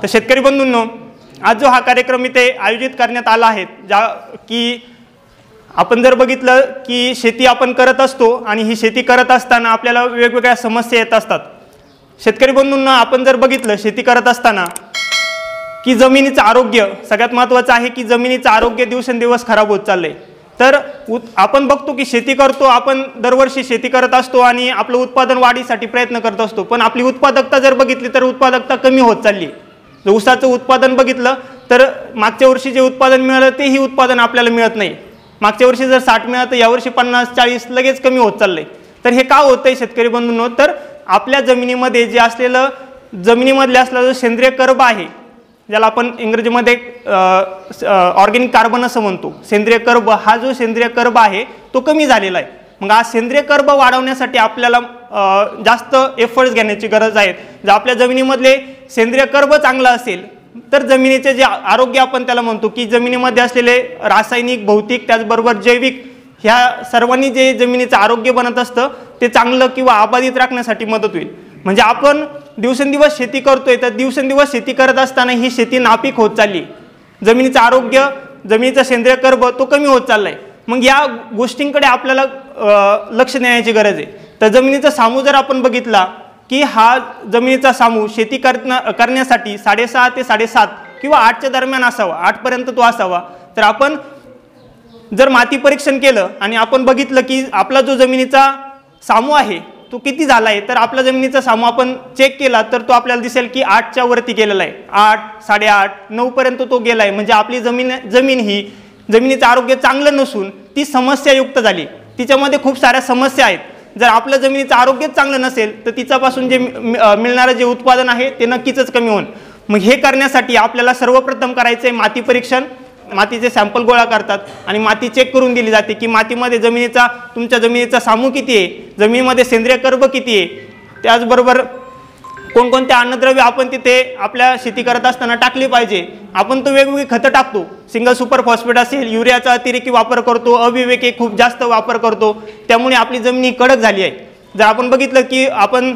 तर शेतकरी बंधूंनो, आज जो हा कार्यक्रम इथे आयोजित करण्यात आला आहे, की आपण जर बघितलं की शेती आपण करत असतो आणि ही शेती करत असताना आपल्याला वेगवेगळ्या समस्या येत असतात। शेतकरी बंधूंना आपण जर बघितलं शेती करत असताना की जमिनीचं आरोग्य सगळ्यात महत्त्वाचं आहे, की जमिनीचं आरोग्य दिवसेंदिवस खराब होत चाललंय। तर आपण बघतो की शेती करतो, आपण दरवर्षी शेती करत असतो आणि आपलं उत्पादन वाढीसाठी प्रयत्न करत असतो, पण आपली उत्पादकता जर बघितली तर उत्पादकता कमी होत चालली। जर ऊसाचं उत्पादन बघितलं तर मागच्या वर्षी जे उत्पादन मिळालं तेही उत्पादन आपल्याला मिळत नाही। मागच्या वर्षी जर 60 मिळालं तर यावर्षी 50-40 लगेच कमी होत चाललंय। तर हे का होतंय शेतकरी बंधूंनो? तर आपल्या जमिनीमध्ये जे असलेलं जमिनीमधले असलेला जो सेंद्रिय कर्ब आहे, ज्याला आपण इंग्रजीमध्ये ऑर्गॅनिक कार्बन असं म्हणतो, सेंद्रिय कर्ब, हा जो सेंद्रिय कर्ब आहे तो कमी झालेला आहे। मग हा सेंद्रिय कर्ब वाढवण्यासाठी आपल्याला जास्त एफर्ट्स घेण्याची गरज आहे। जर आपल्या जमिनीमधले सेंद्रिय कर्ब चांगलं असेल तर जमिनीचे जे आरोग्य आपण त्याला म्हणतो, की जमिनीमध्ये असलेले रासायनिक, भौतिक, त्याचबरोबर जैविक, ह्या सर्वांनी जे जमिनीचं आरोग्य बनत असतं ते चांगलं किंवा अबाधित राखण्यासाठी मदत होईल। म्हणजे आपण दिवसेंदिवस शेती करतोय, तर दिवसेंदिवस शेती करत असताना ही शेती नापीक होत चालली, जमिनीचं आरोग्य, जमिनीचा सेंद्रिय कर्ब तो कमी होत चाललाय। मग या गोष्टींकडे आपल्याला लक्ष देण्याची गरज आहे। तर जमिनीचा सामू जर आपण बघितला की हा जमिनीचा सामू शेती करण्यासाठी 6.5 ते 7.5 किंवा 8च्या दरम्यान असावा, 8 पर्यंत तो असावा। तर आपण जर माती परीक्षण केलं आणि आपण बघितलं की आपला जो जमिनीचा सामू आहे तो किती झाला आहे, तर आपल्या जमिनीचा सामू आपण चेक केला तर तो आपल्याला दिसेल की 8च्या वरती गेलेला आहे, 8, 8.5, 9 पर्यंत तो गेला आहे। म्हणजे आपली जमीन ही जमिनीचं आरोग्य चांगलं नसून ती समस्यायुक्त झाली, तिच्यामध्ये खूप साऱ्या समस्या आहेत। जर आपल्या जमिनीचं आरोग्य चांगलं नसेल तर तिच्यापासून जे मिळणारं जे उत्पादन आहे ते नक्कीच कमी होईल। मग हे करण्यासाठी आपल्याला सर्वप्रथम करायचं आहे माती परीक्षण। मातीचे सॅम्पल गोळा करतात आणि माती चेक करून दिली जाते की मातीमध्ये तुमच्या जमिनीचा सामू किती आहे, जमिनीमध्ये सेंद्रिय कर्ब किती आहे, त्याचबरोबर कोणकोणते अन्नद्रव्य आपण तिथे आपल्या शेती करत असताना टाकली पाहिजे। आपण तो वेगवेगळी खतं टाकतो, सिंगल सुपर फॉस्फेट असेल, युरियाचा अतिरेकी वापर करतो, अविवेकी खूप जास्त वापर करतो, त्यामुळे आपली जमीन कडक झाली आहे। जर आपण बघितलं की आपण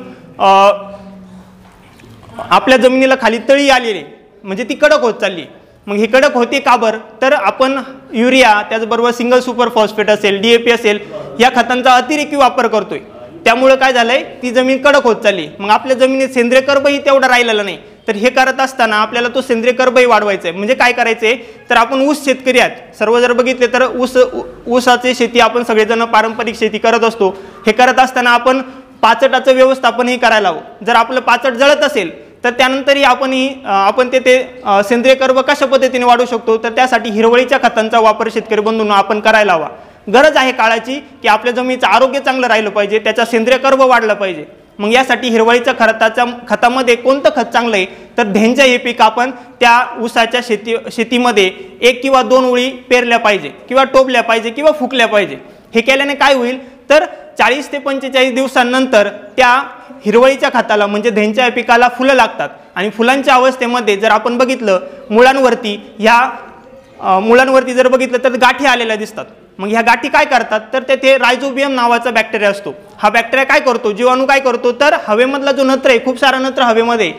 आपल्या जमिनीला खाली तळी आलेली, म्हणजे ती कडक होत चालली। मग हे कडक होते का बरं? तर आपण युरिया, त्याचबरोबर सिंगल सुपर फॉस्फेट असेल, DAP असेल, या खतांचा अतिरेकी वापर करतोय, त्यामुळे काय झालंय, ती जमीन कडक होत चालली। मग आपल्या जमिनीत सेंद्रिय कर्बही तेवढा राहिलेला नाही। तर हे करत असताना आपल्याला तो सेंद्रिय कर्बही वाढवायचा आहे। म्हणजे काय करायचंय, तर आपण ऊस शेतकरी आहेत, सर्व जर बघितले तर ऊसाची शेती आपण सगळेजण पारंपरिक शेती करत असतो। हे करत असताना आपण पाचटाचं व्यवस्थापनही करायला हवं। जर आपलं पाचट जळत असेल तर त्यानंतरही आपण ते सेंद्रिय कर्ब कशा पद्धतीने वाढवू शकतो, तर त्यासाठी हिरवळीच्या खतांचा वापर शेतकरी बंधूंनो आपण करायला हवा। गरज आहे काळाची की आपल्या जमिनीचं आरोग्य चांगलं राहिलं पाहिजे, त्याचा सेंद्रिय कर्ब वाढलं पाहिजे। मग यासाठी हिरवळीच्या खतामध्ये कोणतं खत चांगलं आहे, तर धेंजा हे पीक आपण त्या ऊसाच्या शेतीमध्ये 1 किंवा 2 ओळी पेरल्या पाहिजे किंवा टोपल्या पाहिजे किंवा फुकल्या पाहिजे। हे केल्याने काय होईल, तर 40 ते 45 दिवसांनंतर त्या हिरवळीच्या खताला म्हणजे धेंच्या या पिकाला फुलं लागतात आणि फुलांच्या अवस्थेमध्ये जर आपण बघितलं मुळांवरती जर बघितलं तर गाठी आलेल्या दिसतात। मग ह्या गाठी काय करतात, तर तेथे रायझोबियम नावाचा बॅक्टेरिया असतो। हा बॅक्टेरिया काय करतो, जीवाणू काय करतो, तर हवेमधला जो नत्र आहे, खूप सारा नत्र हवेमध्ये,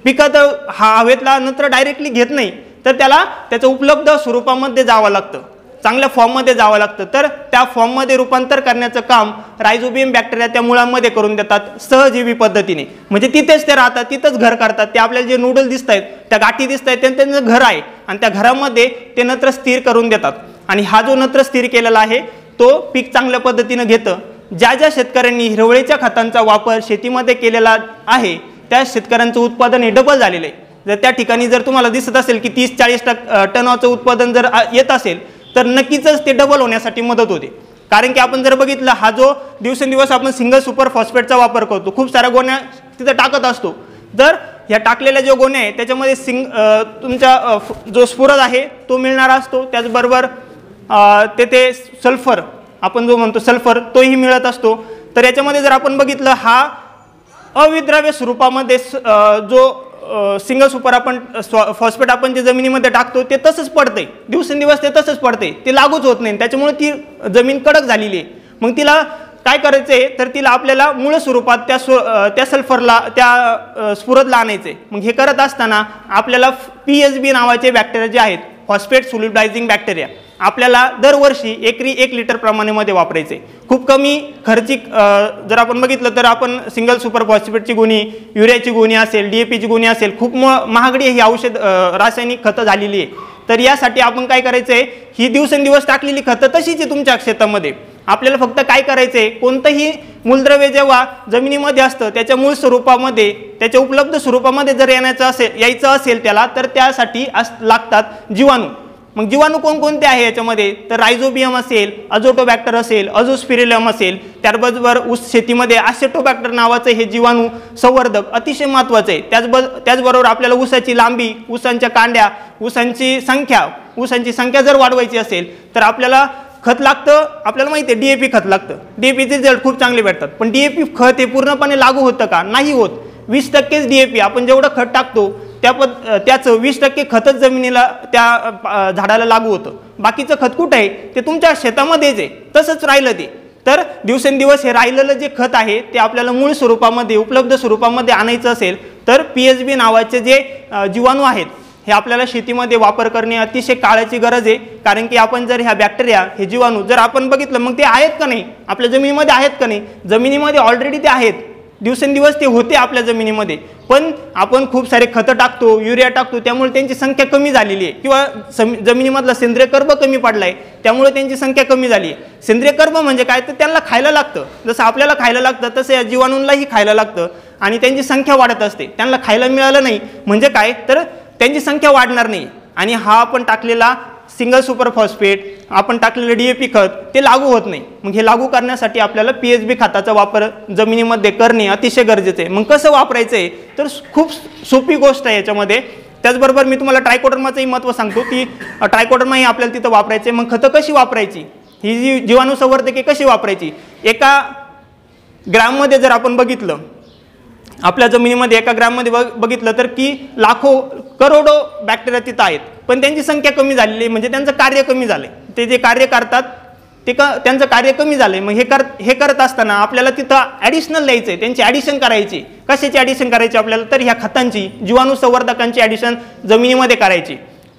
पिकात हा हवेतला नत्र डायरेक्टली घेत नाही, तर त्याचं उपलब्ध स्वरूपामध्ये जावं लागतं, चांगल्या फॉर्ममध्ये जावं लागतं। तर त्या फॉर्ममध्ये रूपांतर करण्याचं काम रायझोबियम बॅक्टेरिया त्या मुळांमध्ये करून देतात सहजीवी पद्धतीने। म्हणजे तिथेच ते राहतात, तिथंच घर करतात। ते आपल्याला जे नूडल दिसत आहेत, त्या गाठी दिसत आहेत, त्यांचं घर आहे आणि त्या घरामध्ये ते नत्र स्थिर करून देतात। आणि हा जो नत्र स्थिर केलेला आहे तो पीक चांगल्या पद्धतीने घेतं। ज्या शेतकऱ्यांनी हिरवळीच्या खतांचा वापर शेतीमध्ये केलेला आहे त्या शेतकऱ्यांचं उत्पादन हे डबल झालेलं आहे। जर त्या ठिकाणी जर तुम्हाला दिसत असेल की 30-40 टनाचं उत्पादन जर येत असेल तर नक्कीच ते डबल होण्यासाठी मदत होते। कारण की आपण जर बघितलं, हा जो दिवसेंदिवस आपण सिंगल सुपर फॉस्फेटचा वापर करतो, खूप साऱ्या गोण्या तिथे टाकत असतो, तर ह्या टाकलेल्या ज्या गोण्या आहेत त्याच्यामध्ये तुमचा जो स्फुरद आहे तो मिळणारा असतो, त्याचबरोबर तेथे सल्फर, आपण जो म्हणतो सल्फर, तोही मिळत असतो। तर याच्यामध्ये जर आपण बघितलं, हा अविद्राव्य स्वरूपामध्ये जो सिंगल सुपर आपण फॉस्फेट आपण जे जमिनीमध्ये टाकतो ते तसंच पडते, दिवसेंदिवस ते तसंच पडते, ते लागूच होत नाही, त्याच्यामुळे ती जमीन कडक झालेली आहे। मग तिला काय करायचं आहे तर तिला आपल्याला मूळ स्वरूपात त्या सल्फरला त्या स्फुरदला आणायचं आहे. मग हे करत असताना आपल्याला PSB नावाचे बॅक्टेरिया जे आहेत, फॉस्फेट सोल्युबलायझिंग बॅक्टेरिया, आपल्याला दरवर्षी एकरी 1 लिटर प्रमाणामध्ये वापरायचे. खूप कमी खर्चिक जर आपण बघितलं तर आपण सिंगल सुपर फॉस्फेटची गुणी, युरियाची गुणी असेल, DAPची गुणी असेल, खूप महागडी ही औषध रासायनिक खतं झालेली आहे. तर यासाठी आपण काय करायचं आहे, ही दिवसेंदिवस टाकलेली खतं तशीच आहे तुमच्या शेतामध्ये. आपल्याला फक्त काय करायचं आहे, कोणतंही मूलद्रव्य जेव्हा जमिनीमध्ये असतं त्याच्या मूळ स्वरूपामध्ये, त्याच्या उपलब्ध स्वरूपामध्ये जर यायचं असेल त्याला, तर त्यासाठी लागतात जीवाणू. मग जीवाणू कोणकोणते आहे याच्यामध्ये, तर रायझोबियम असेल, अझोटोबॅक्टर असेल, अझोस्पिरिलम असेल, त्याचबरोबर ऊस शेतीमध्ये ॲसेटोबॅक्टर नावाचं हे जीवाणू संवर्धक अतिशय महत्त्वाचं आहे. त्याचबरोबर आपल्याला ऊसाची लांबी, ऊसांच्या कांड्या, ऊसांची संख्या जर वाढवायची असेल तर आपल्याला खत लागतं. आपल्याला माहिती आहे DAP खत लागतं. DAPचे रिझल्ट खूप चांगले भेटतात, पण DAP खत हे पूर्णपणे लागू होतं का, नाही होत. 20% DAP आपण जेवढं खत टाकतो त्याचं 20% खतच जमिनीला त्या झाडाला लागू होतं. बाकीचं खत कुठं आहे, ते तुमच्या शेतामध्येच आहे. तसंच राहिलं ते. तर दिवसेंदिवस हे राहिलेलं जे खत आहे ते आपल्याला मूळ स्वरूपामध्ये, उपलब्ध स्वरूपामध्ये आणायचं असेल तर PSB नावाचे जे जीवाणू आहेत हे आपल्याला शेतीमध्ये वापर करणे अतिशय काळाची गरज आहे. कारण की आपण जर ह्या बॅक्टेरिया, हे जीवाणू जर आपण बघितलं, मग ते आहेत का नाही आपल्या जमिनीमध्ये, आहेत का नाही, जमिनीमध्ये ऑलरेडी ते आहेत. दिवसेंदिवस ते होते आपल्या जमिनीमध्ये, पण आपण खूप सारे खतं टाकतो, युरिया टाकतो, त्यामुळे त्यांची संख्या कमी झालेली आहे. किंवा जमिनीमधला सेंद्रिय कर्ब कमी पडलाय, त्यामुळे त्यांची संख्या कमी झाली आहे. सेंद्रिय कर्ब म्हणजे काय, तर त्यांना खायला लागतं. जसं आपल्याला खायला लागतं तसं या जीवाणूंनाही खायला लागतं आणि त्यांची संख्या वाढत असते. त्यांना खायला मिळालं नाही म्हणजे काय, तर त्यांची संख्या वाढणार नाही. आणि हा आपण टाकलेला सिंगल सुपर फॉस्फेट, आपण टाकलेलं DAP खत ते लागू होत नाही. मग हे लागू करण्यासाठी आपल्याला PSB खताचा वापर जमिनीमध्ये करणे अतिशय गरजेचं आहे. मग कसं वापरायचं आहे, तर खूप सोपी गोष्ट आहे याच्यामध्ये. त्याचबरोबर मी तुम्हाला ट्रायकोडर्माचंही महत्त्व सांगतो की ट्रायकोडर्मा ही आपल्याला तिथं वापरायचं आहे. मग खतं कशी वापरायची, ही जी जीवाणू संवर्धके कशी वापरायची. 1 ग्राममध्ये जर आपण बघितलं, आपल्या जमिनीमध्ये 1 ग्राममध्ये बघितलं तर की लाखो करोडो बॅक्टेरिया तिथं आहेत, पण त्यांची संख्या कमी झालेली आहे. म्हणजे त्यांचं कार्य कमी झालंय. ते जे कार्य करतात ते त्यांचं कार्य कमी झालंय. मग हे करत असताना आपल्याला तिथं ॲडिशनल द्यायचं आहे, त्यांची ॲडिशन करायची. कशाची ॲडिशन करायची आपल्याला, तर ह्या खतांची, जीवाणू संवर्धकांची ॲडिशन जमिनीमध्ये करायची.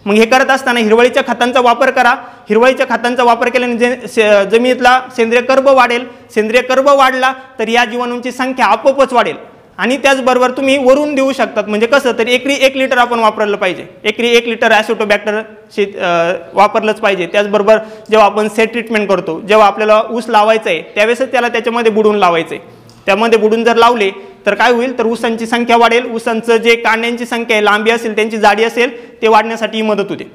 मग हे करत असताना हिरवळीच्या खतांचा वापर करा. हिरवळीच्या खतांचा वापर केल्याने जमिनीतला सेंद्रिय कर्ब वाढेल. सेंद्रिय कर्ब वाढला तर या जीवाणूंची संख्या आपोआपच वाढेल. आणि त्याचबरोबर तुम्ही वरून देऊ शकतात. म्हणजे कसं, तर एकरी 1 लिटर आपण वापरलं पाहिजे. एकरी 1 लिटर ॲसेटोबॅक्टर वापरलंच पाहिजे. त्याचबरोबर जेव्हा आपण सेट ट्रीटमेंट करतो, जेव्हा आपल्याला ऊस लावायचा आहे त्यावेळेसच त्याला त्याच्यामध्ये बुडून लावायचं आहे. त्यामध्ये बुडून जर लावले तर काय होईल, तर ऊसांची संख्या वाढेल. ऊसांचं जे कांड्यांची संख्या आहे, लांबी असेल, त्यांची जाडी असेल, ते वाढण्यासाठी मदत होते.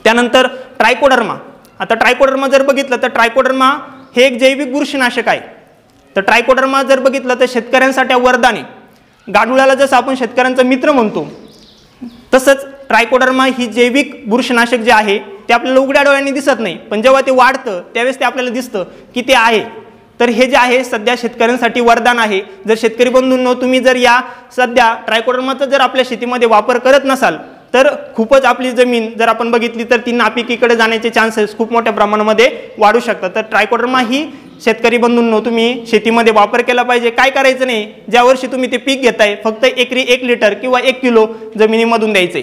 त्यानंतर ट्रायकोडर्मा. आता ट्रायकोडर्मा जर बघितलं तर ट्रायकोडर्मा हे एक जैविक बुरशीनाशक आहे. तर ट्रायकोडर्मा जर बघितलं तर शेतकऱ्यांसाठी वरदान आहे. गाडुळाला जसं आपण शेतकऱ्यांचा मित्र म्हणतो, तसंच ट्रायकोडर्मा ही जैविक बुरशीनाशक जे आहे ते आपल्याला उघड्या डोळ्यांनी दिसत नाही, पण जेव्हा ते वाढतं त्यावेळेस ते आपल्याला दिसतं की ते आहे. तर हे जे आहे सध्या शेतकऱ्यांसाठी वरदान आहे. जर शेतकरी बंधूंनो, तुम्ही जर या सध्या ट्रायकोडर्माचा जर आपल्या शेतीमध्ये वापर करत नसाल तर खूपच आपली जमीन जर आपण बघितली तर ती नापिकीकडे जाण्याचे चान्सेस खूप मोठ्या प्रमाणामध्ये वाढू शकतात. तर ट्रायकोडर्मा ही शेतकरी बंधूंनो तुम्ही शेतीमध्ये वापर केला पाहिजे. काय करायचं नाही, ज्या वर्षी तुम्ही ते पीक घेताय फक्त एकरी 1 लिटर किंवा 1 किलो जमिनीमधून द्यायचे.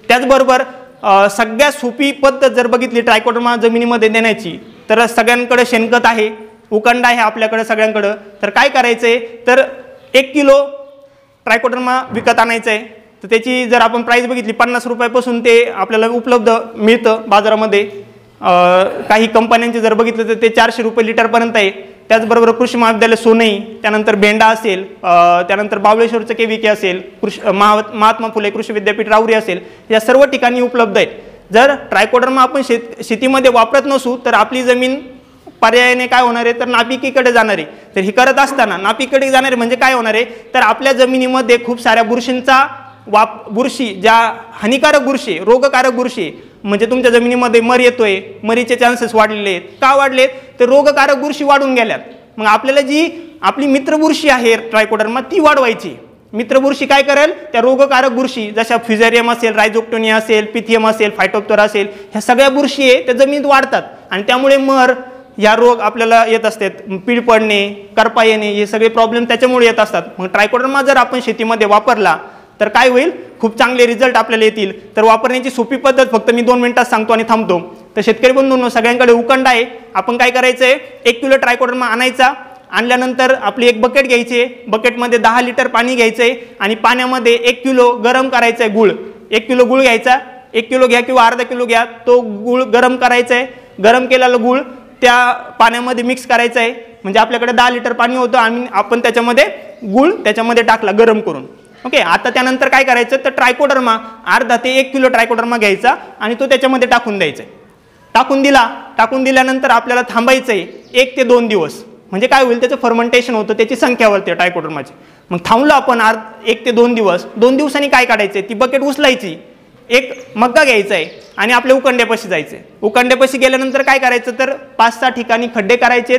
त्याचबरोबर सगळ्यात सोपी पद्धत जर बघितली ट्रायकोडर्मा जमिनीमध्ये देण्याची, तर सगळ्यांकडे शेणखत आहे, उकंड आहे आपल्याकडे सगळ्यांकडं. तर काय करायचंय, तर 1 किलो ट्रायकोडर्मा विकत आणायचं आहे. तर त्याची जर आपण प्राइस बघितली 50 रुपयापासून ते आपल्याला उपलब्ध मिळतं बाजारामध्ये. काही कंपन्यांचे जर बघितलं तर ते 400 रुपये लिटरपर्यंत आहे. त्याचबरोबर कृषी महाविद्यालय सोनई, त्यानंतर भेंडा असेल, त्यानंतर बावळेश्वरचं KVK असेल, महात्मा फुले कृषी विद्यापीठ राऊरी असेल, या सर्व ठिकाणी उपलब्ध आहेत. जर ट्रायकोडर्मा आपण शेतीमध्ये वापरत नसू तर आपली जमीन पर्यायाने काय होणार आहे, तर नापिकीकडे जाणार आहे. तर हे करत असताना नापिकीकडे जाणार आहे म्हणजे काय होणार आहे, तर आपल्या जमिनीमध्ये खूप साऱ्या बुरशींचा बुरशी, ज्या हानिकारक बुरशी, रोगकारक बुरशी, म्हणजे तुमच्या जमिनीमध्ये मर येतोय, मरीचे चान्सेस वाढलेले आहेत. का वाढलेत, तर रोगकारक बुरशी वाढून गेल्यात. मग आपल्याला जी आपली मित्रबुरशी आहे ट्रायकोडर्मा ती वाढवायची. मित्रबुरशी काय करेल, त्या रोगकारक बुरशी जशा फ्युझेरियम असेल, रायझोक्टोनिया असेल, पिथियम असेल, फायटोप्तोरा असेल, ह्या सगळ्या बुरशी आहे त्या जमिनीत वाढतात आणि त्यामुळे मर, ह्या रोग आपल्याला येत असतात, पीळ पडणे, करपा येणे, हे सगळे प्रॉब्लेम त्याच्यामुळे येत असतात. मग ट्रायकोडर्मा जर आपण शेतीमध्ये वापरला तर काय होईल, खूप चांगले रिझल्ट आपल्याला येतील. तर वापरण्याची सोपी पद्धत फक्त मी 2 मिनिटात सांगतो आणि थांबतो. तर शेतकरी बंधूंनो, सगळ्यांकडे उकंड आहे. आपण काय करायचं आहे, 1 किलो ट्रायकोडर्मा आणायचा. आणल्यानंतर आपली एक बकेट घ्यायची आहे, बकेटमध्ये 10 लिटर पाणी घ्यायचं आहे आणि पाण्यामध्ये 1 किलो गरम करायचं आहे गुळ. 1 किलो गुळ घ्यायचा, 1 किलो घ्या किंवा अर्धा किलो घ्या, तो गुळ गरम करायचा आहे. गरम केलेला गुळ त्या पाण्यामध्ये मिक्स करायचा आहे. म्हणजे आपल्याकडे 10 लिटर पाणी होतं आणि आपण त्याच्यामध्ये गुळ त्याच्यामध्ये टाकला गरम करून. ओके, आता त्यानंतर काय करायचं, तर ट्रायकोडर्मा अर्धा ते 1 किलो ट्रायकोडर्मा घ्यायचा आणि तो त्याच्यामध्ये टाकून द्यायचा. टाकून दिल्यानंतर आपल्याला थांबायचं आहे 1 ते 2 दिवस. म्हणजे काय होईल, त्याचं फर्मेंटेशन होतं, त्याची संख्या वाढते ट्रायकोडर्माची. मग थांबलो आपण 1 ते 2 दिवस. 2 दिवसांनी काय काढायचं, ती बकेट उचलायची, एक मग्गा घ्यायचा आहे आणि आपल्या उकंड्यापाशी जायचे. उकंड्यापाशी गेल्यानंतर काय करायचं, तर 5-6 ठिकाणी खड्डे करायचे,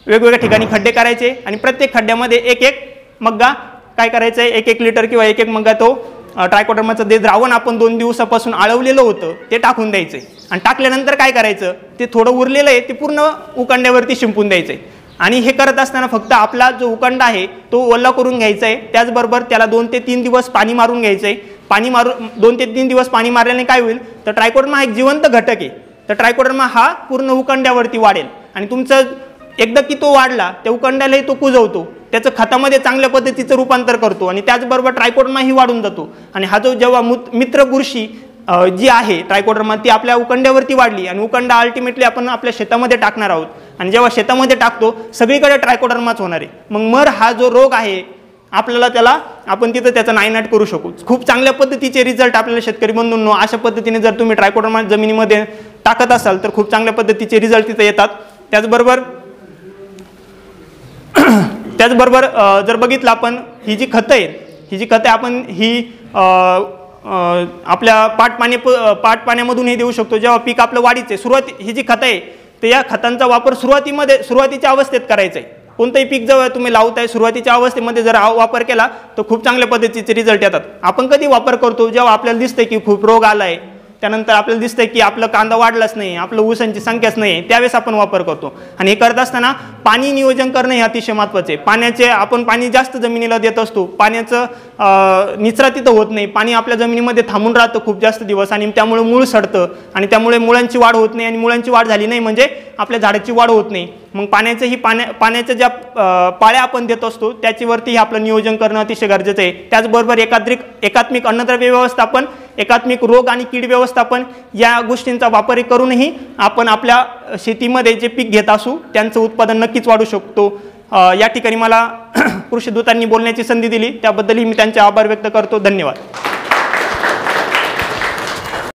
वेगवेगळ्या ठिकाणी खड्डे करायचे आणि प्रत्येक खड्ड्यामध्ये एक मग्गा काय करायचं आहे, 1-1 लिटर किंवा 1-1 मग्गा तो ट्रायकोडर्माचं जे द्रावण आपण 2 दिवसापासून आळवलेलं होतं ते टाकून द्यायचं. आणि टाकल्यानंतर काय करायचं, ते थोडं उरलेलं आहे ते पूर्ण उकंड्यावरती शिंपून द्यायचं. आणि हे करत असताना फक्त आपला जो उकंडा आहे तो ओला करून घ्यायचा आहे. त्याचबरोबर त्याला 2 ते 3 दिवस पाणी मारून घ्यायचं आहे. पाणी मारून 2 ते 3 दिवस पाणी मारल्याने काय होईल, तर ट्रायकोडर्मा हा एक जिवंत घटक आहे. तर ट्रायकोडर्मा हा पूर्ण उकंड्यावरती वाढेल आणि तुमचं एकदा की तो वाढला त्या उकंड्यालाही तो कुजवतो, त्याचं खतामध्ये चांगल्या पद्धतीचं रूपांतर करतो आणि त्याचबरोबर ट्रायकोडर्मा ही वाढून जातो. आणि हा जो जेव्हा मित्र बुरशी जी आहे ट्रायकोडर्मा ती आपल्या उकंड्यावरती वाढली आणि उकंडा अल्टिमेटली आपण आपल्या शेतामध्ये टाकणार आहोत आणि जेव्हा शेतामध्ये टाकतो सगळीकडे ट्रायकोडर्माच होणार आहे. मग मर हा जो रोग आहे आपल्याला त्याला आपण तिथं त्याचा नायनाट करू शकू. खूप चांगल्या पद्धतीचे रिझल्ट आपल्याला शेतकरी बंधूंनो अशा पद्धतीने जर तुम्ही ट्रायकोडर्मा जमिनीमध्ये टाकत असाल तर खूप चांगल्या पद्धतीचे रिझल्ट तिथे येतात. त्याचबरोबर जर बघितलं आपण ही जी खतं आपण ही आपल्या पाटपाण्यामधून हे देऊ शकतो. जेव्हा पीक आपलं वाढीचं आहे ही जी खतं आहे तर या खतांचा वापर सुरुवातीच्या अवस्थेत करायचा आहे. कोणतंही पीक जेव्हा तुम्ही लावताय सुरुवातीच्या अवस्थेमध्ये जर वापर केला तर खूप चांगल्या पद्धतीचे रिझल्ट येतात. आपण कधी वापर करतो, जेव्हा आपल्याला दिसतंय की खूप रोग आलाय, त्यानंतर आपल्याला दिसतंय की आपलं कांदा वाढलाच नाही, आपलं ऊसांची संख्याच नाही, त्यावेळेस आपण वापर करतो. आणि हे करत असताना पाणी नियोजन करणं हे अतिशय महत्त्वाचं आहे. आपण पाणी जास्त जमिनीला देत असतो, पाण्याचं निचरा तिथं होत नाही, पाणी आपल्या जमिनीमध्ये थांबून राहतं खूप जास्त दिवस आणि त्यामुळे मूळ सडतं आणि त्यामुळे मुळांची वाढ होत नाही आणि मुळांची वाढ झाली नाही म्हणजे आपल्या झाडाची वाढ होत नाही. मग पाण्याच्या ज्या पाळ्या आपण देत असतो त्याच्यावरती आपलं नियोजन करणं अतिशय गरजेचं आहे. त्याचबरोबर एकात्मिक अन्नद्रव्य व्यवस्थापन, एकात्मिक रोग आणि कीड व्यवस्थापन या गोष्टींचा वापर करूनही आपण आपल्या शेतीमध्ये जे पीक घेत असू त्यांचं उत्पादन नक्कीच वाढू शकतो. या ठिकाणी मला कृषी दूतांनी बोलण्याची संधी दिली त्याबद्दलही मी त्यांचे आभार व्यक्त करतो. धन्यवाद.